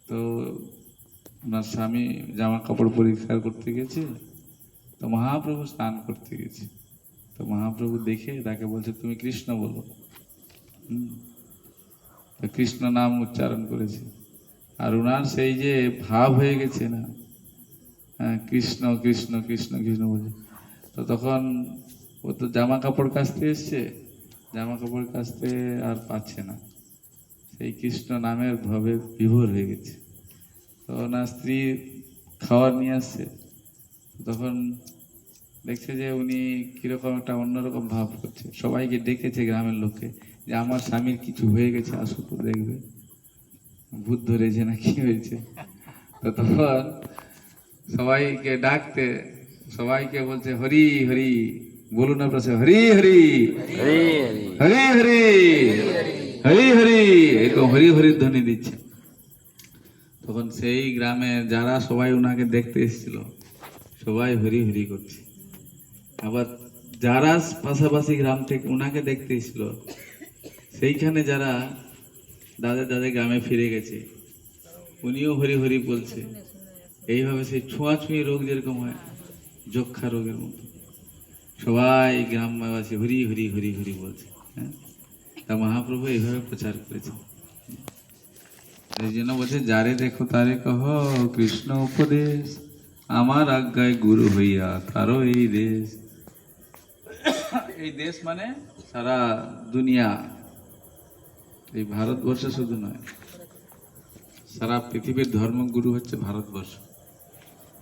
তো ওনার স্বামী জামা কাপড় পরিষ্কার করতে গেছে, তো মহাপ্রভু স্নান করতে গেছে। তো মহাপ্রভু দেখে তাকে বলছে, তুমি কৃষ্ণ বলো। তো কৃষ্ণ নাম উচ্চারণ করেছে। আর ওনার সেই যে ভাব হয়ে গেছে না, হ্যাঁ, কৃষ্ণ কৃষ্ণ কৃষ্ণ কৃষ্ণ বলে। তো তখন ও তো জামা কাপড় কাচতে এসছে, জামা কাপড় কাচতে আর পাচ্ছে না, সেই কৃষ্ণ নামের ভাবে বিভোর হয়ে গেছে। তো ওনার স্ত্রী খাবার নিয়ে আসছে, তখন দেখছে যে উনি কিরকম একটা অন্যরকম ভাব করছে। সবাইকে ডেকেছে গ্রামের লোককে, যে আমার স্বামীর কিছু হয়ে গেছে, আসো তো দেখবে, ভূত ধরেছে না কি হয়েছে। তো তখন সবাইকে ডাকতে, সবাইকে বলছে, হরি হরি বলুন না, প্রশ্ন হরি হরি হরি হরি হরি হরি, এরকম হরি হরি ধ্বনি দিচ্ছে। তখন সেই গ্রামে যারা সবাই ওনাকে দেখতে এসেছিল, সবাই হরি হরি করছে। আবার যারা পাশাপাশি গ্রাম থেকে ওনাকে দেখতে এসেছিল, সেইখানে যারা দাদা দাদা গ্রামে ফিরে গেছে, উনিও হরি হরি বলছে। এইভাবে সেই ছোঁয়াছুঁয়ি রোগ যেরকম হয়, যক্ষা রোগের মতো, সবাই গ্রামবাসী হরি হরি হরি হরি বলছে। হ্যাঁ, তা মহাপ্রভু এইভাবে প্রচার করেছে। এই জন্য বলছে, যারে দেখো তারে কহ কৃষ্ণ উপদেশ, আমার আজ্ঞায় গুরু হইয়া তারও এই দেশ। এই দেশ মানে সারা দুনিয়া, এই ভারতবর্ষ শুধু নয়, সারা পৃথিবীর ধর্মগুরু হচ্ছে ভারতবর্ষ।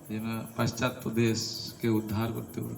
যেন পাশ্চাত্য দেশকে উদ্ধার করতে পারে।